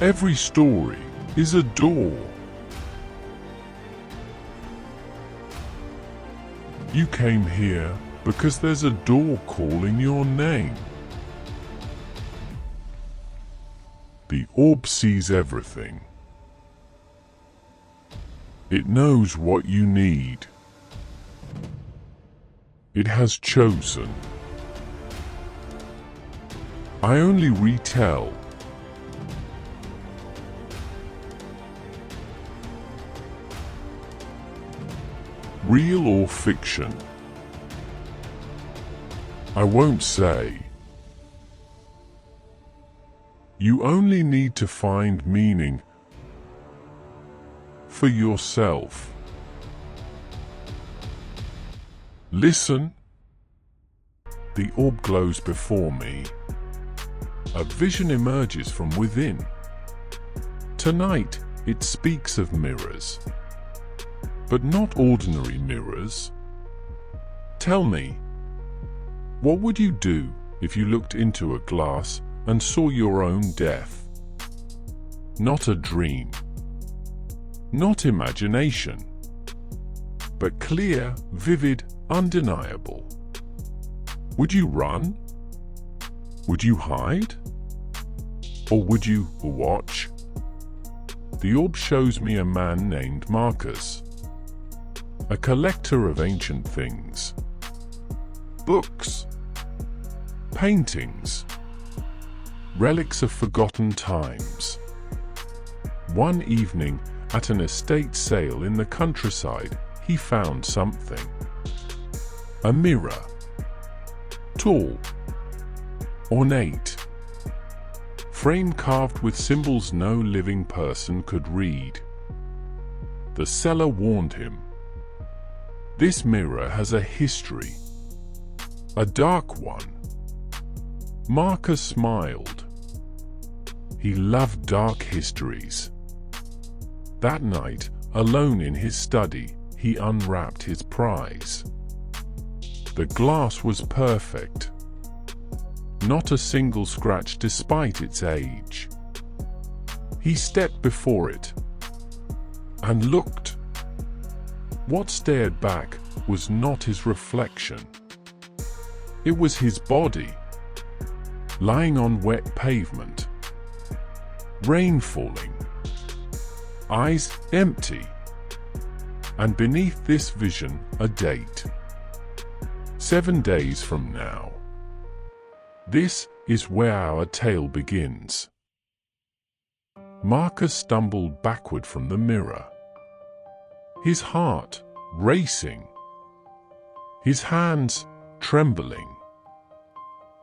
Every story is a door. You came here because there's a door calling your name. The orb sees everything. It knows what you need. It has chosen. I only retell. Real or fiction? I won't say. You only need to find meaning for yourself. Listen. The orb glows before me. A vision emerges from within. Tonight, it speaks of mirrors. But not ordinary mirrors. Tell me, what would you do if you looked into a glass and saw your own death? Not a dream, not imagination, but clear, vivid, undeniable. Would you run? Would you hide? Or would you watch? The orb shows me a man named Marcus, a collector of ancient things. Books, paintings, relics of forgotten times. One evening, at an estate sale in the countryside, he found something. A mirror. Tall, ornate, frame carved with symbols no living person could read. The seller warned him. This mirror has a history, a dark one. Marcus smiled. He loved dark histories. That night, alone in his study, he unwrapped his prize. The glass was perfect. Not a single scratch despite its age. He stepped before it and looked. What stared back was not his reflection. It was his body, lying on wet pavement. Rain falling. Eyes empty. And beneath this vision, a date. 7 days from now. This is where our tale begins. Marcus stumbled backward from the mirror. His heart racing. His hands trembling.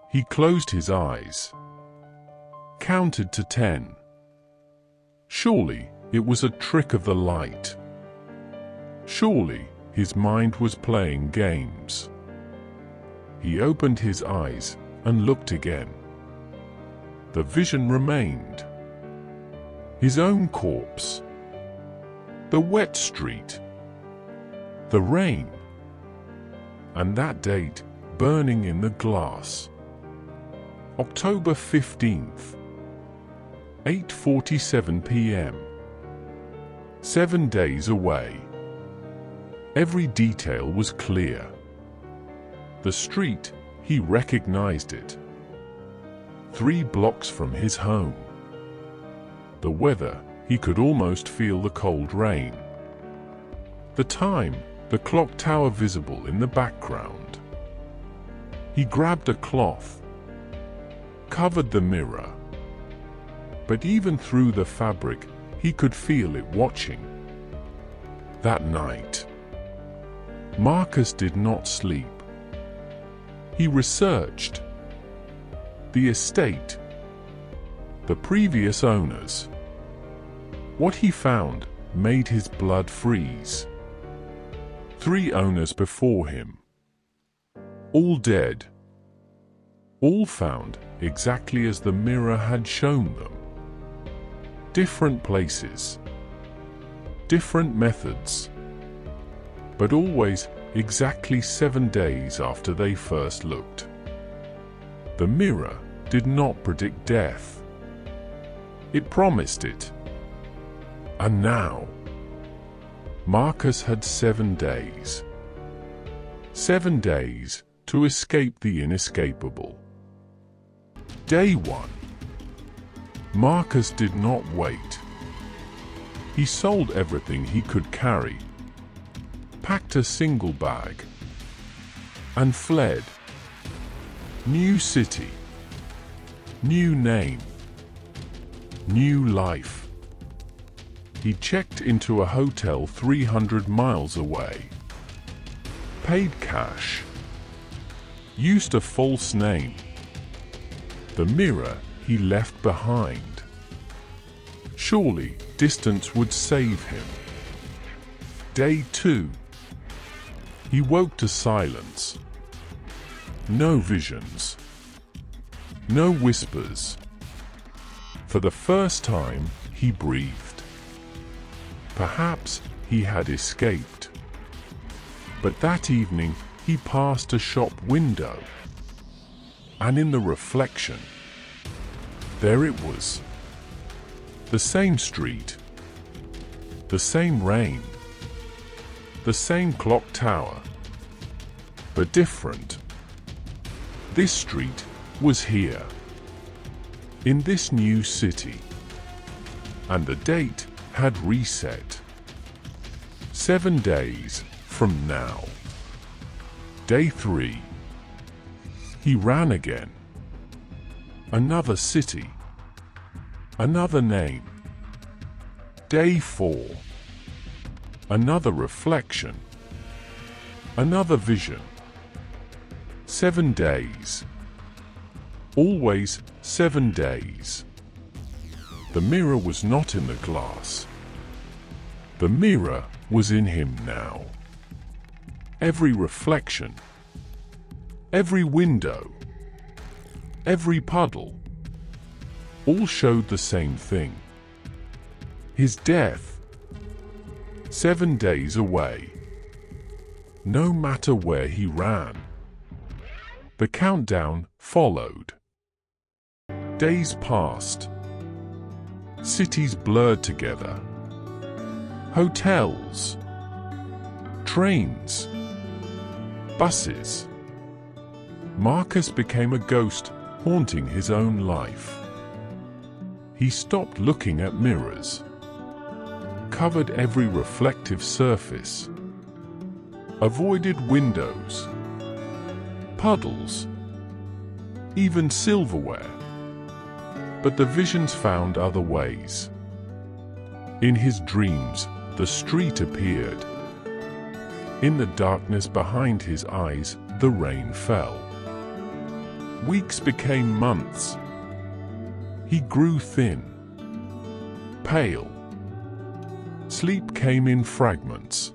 He closed his eyes. Counted to 10. Surely it was a trick of the light. Surely his mind was playing games. He opened his eyes and looked again. The vision remained. His own corpse. The wet street. The rain. And that date burning in the glass. October 15th. 8:47 p.m. 7 days away. Every detail was clear. The street, he recognized it. 3 blocks from his home. The weather, he could almost feel the cold rain. The time, the clock tower visible in the background. He grabbed a cloth, covered the mirror. But even through the fabric, he could feel it watching. That night, Marcus did not sleep. He researched the estate, the previous owners. What he found made his blood freeze. 3 owners before him, all dead, all found exactly as the mirror had shown them. Different places, different methods, but always exactly 7 days after they first looked. The mirror did not predict death. It promised it. And now, Marcus had 7 days. 7 days to escape the inescapable. Day 1. Marcus did not wait. He sold everything he could carry, packed a single bag, and fled. New city, new name, new life. He checked into a hotel 300 miles away, paid cash, used a false name. The mirror he left behind. Surely distance would save him. Day 2. He woke to silence. No visions. No whispers. For the first time, he breathed. Perhaps he had escaped. But that evening, he passed a shop window. And in the reflection, there it was. The same street. The same rain. The same clock tower. But different. This street was here. In this new city. And the date had reset. 7 days from now. Day 3. He ran again. Another city. Another name. Day 4. Another reflection. Another vision. 7 days. Always 7 days. The mirror was not in the glass. The mirror was in him now. Every reflection, every window, every puddle, all showed the same thing. His death. 7 days away. No matter where he ran. The countdown followed. Days passed. Cities blurred together. Hotels. Trains. Buses. Marcus became a ghost haunting his own life. He stopped looking at mirrors. Covered every reflective surface. Avoided windows. Puddles. Even silverware. But the visions found other ways. In his dreams, the street appeared. In the darkness behind his eyes, the rain fell. Weeks became months. He grew thin, pale. Sleep came in fragments.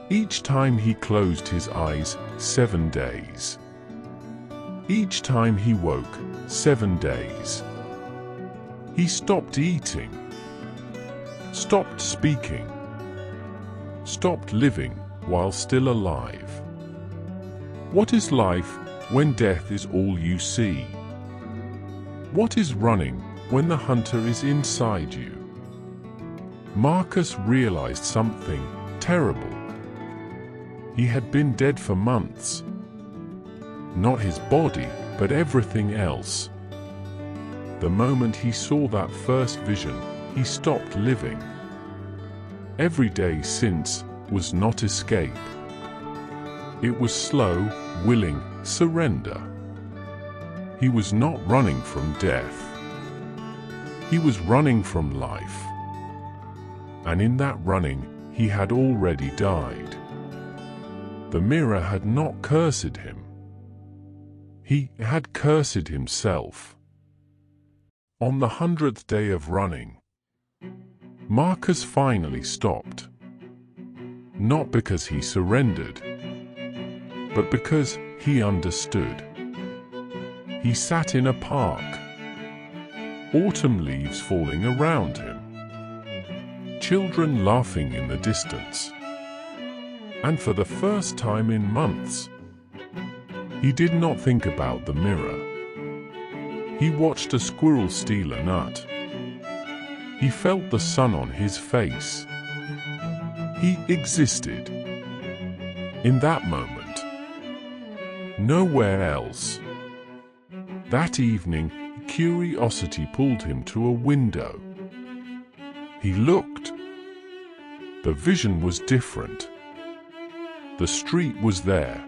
Each time he closed his eyes, 7 days. Each time he woke, 7 days. He stopped eating, stopped speaking, stopped living while still alive. What is life when death is all you see? What is running when the hunter is inside you? Marcus realized something terrible. He had been dead for months. Not his body, but everything else. The moment he saw that first vision, he stopped living. Every day since was not escape. It was slow, willing surrender. He was not running from death. He was running from life. And in that running, he had already died. The mirror had not cursed him. He had cursed himself. On the 100th day of running, Marcus finally stopped. Not because he surrendered, but because he understood. He sat in a park, autumn leaves falling around him, children laughing in the distance. And for the first time in months, he did not think about the mirror. He watched a squirrel steal a nut. He felt the sun on his face. He existed. In that moment. Nowhere else. That evening, curiosity pulled him to a window. He looked. The vision was different. The street was there.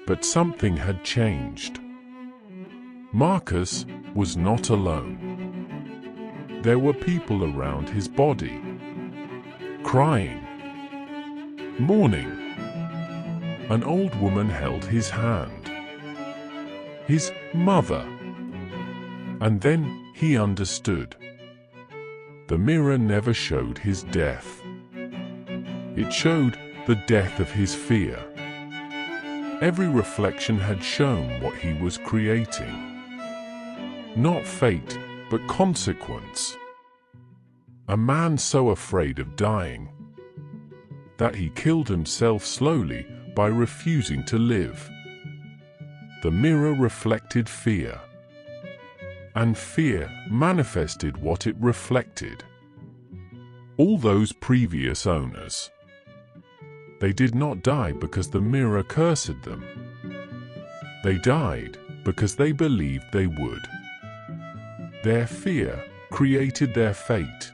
But something had changed. Marcus was not alone. There were people around his body. Crying. Mourning. An old woman held his hand. His mother. And then he understood. The mirror never showed his death. It showed the death of his fear. Every reflection had shown what he was creating. Not fate, but consequence. A man so afraid of dying that he killed himself slowly by refusing to live. The mirror reflected fear, and fear manifested what it reflected. All those previous owners. They did not die because the mirror cursed them. They died because they believed they would. Their fear created their fate.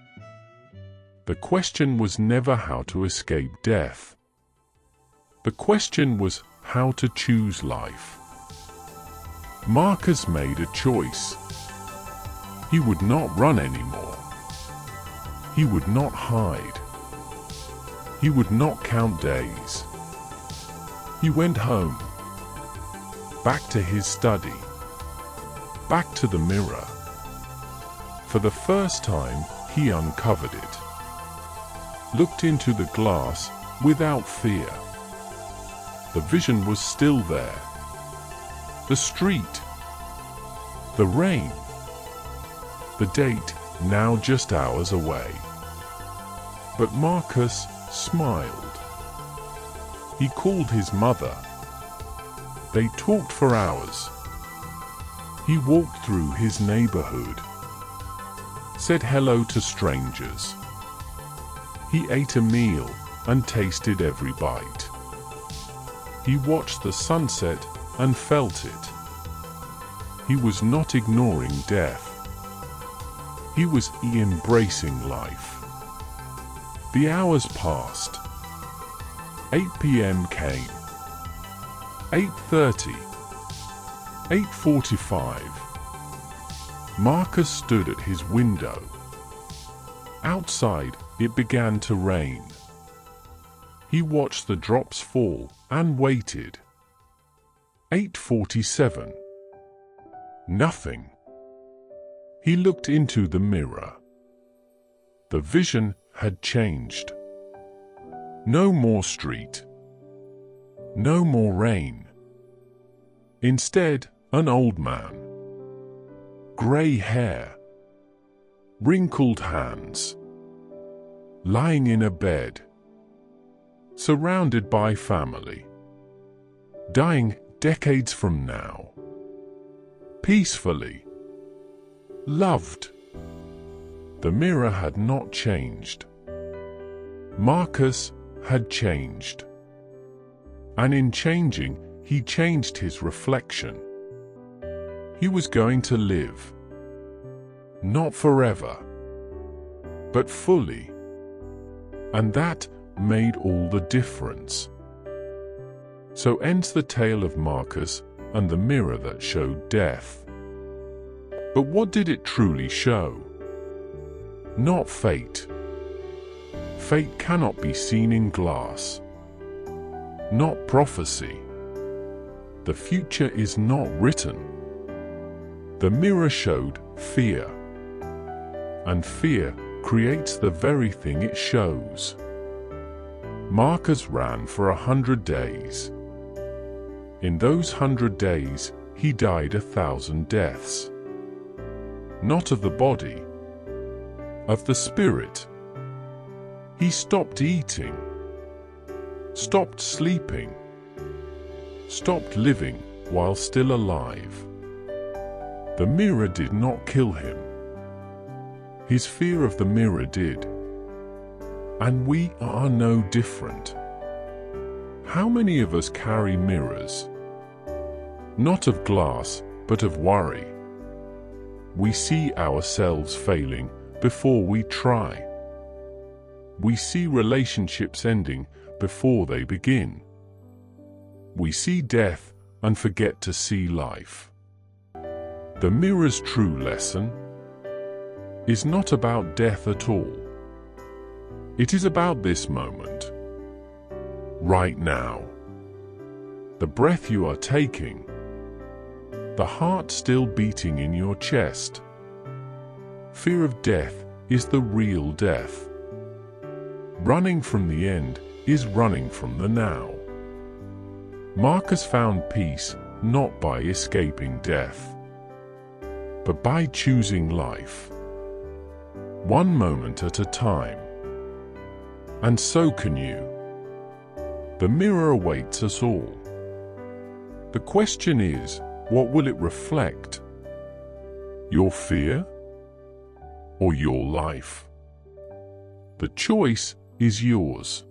The question was never how to escape death. The question was how to choose life. Marcus made a choice. He would not run anymore. He would not hide. He would not count days. He went home. Back to his study. Back to the mirror. For the first time, he uncovered it. Looked into the glass without fear. The vision was still there. The street. The rain. The date, now just hours away. But Marcus smiled. He called his mother. They talked for hours. He walked through his neighborhood. Said hello to strangers. He ate a meal and tasted every bite. He watched the sunset and felt it. He was not ignoring death. He was embracing life. The hours passed. 8 p.m. came. 8:30. 8:45. Marcus stood at his window. Outside, it began to rain. He watched the drops fall and waited. 8:47. Nothing. He looked into the mirror. The vision had changed. No more street. No more rain. Instead, an old man. Grey hair. Wrinkled hands. Lying in a bed. Surrounded by family. Dying decades from now. Peacefully. Loved. The mirror had not changed. Marcus had changed. And in changing, he changed his reflection. He was going to live. Not forever, but fully. And that made all the difference. So ends the tale of Marcus and the mirror that showed death. But what did it truly show? Not fate. Fate cannot be seen in glass. Not prophecy. The future is not written. The mirror showed fear. And fear creates the very thing it shows. Marcus ran for 100 days. In those 100 days, he died 1,000 deaths. Not of the body, of the spirit. He stopped eating, stopped sleeping, stopped living while still alive. The mirror did not kill him. His fear of the mirror did. And we are no different. How many of us carry mirrors? Not of glass, but of worry. We see ourselves failing before we try. We see relationships ending before they begin. We see death and forget to see life. The mirror's true lesson is not about death at all. It is about this moment, right now. The breath you are taking, the heart still beating in your chest. Fear of death is the real death. Running from the end is running from the now. Marcus found peace not by escaping death, but by choosing life, one moment at a time. And so can you. The mirror awaits us all. The question is, what will it reflect? Your fear or your life? The choice is yours.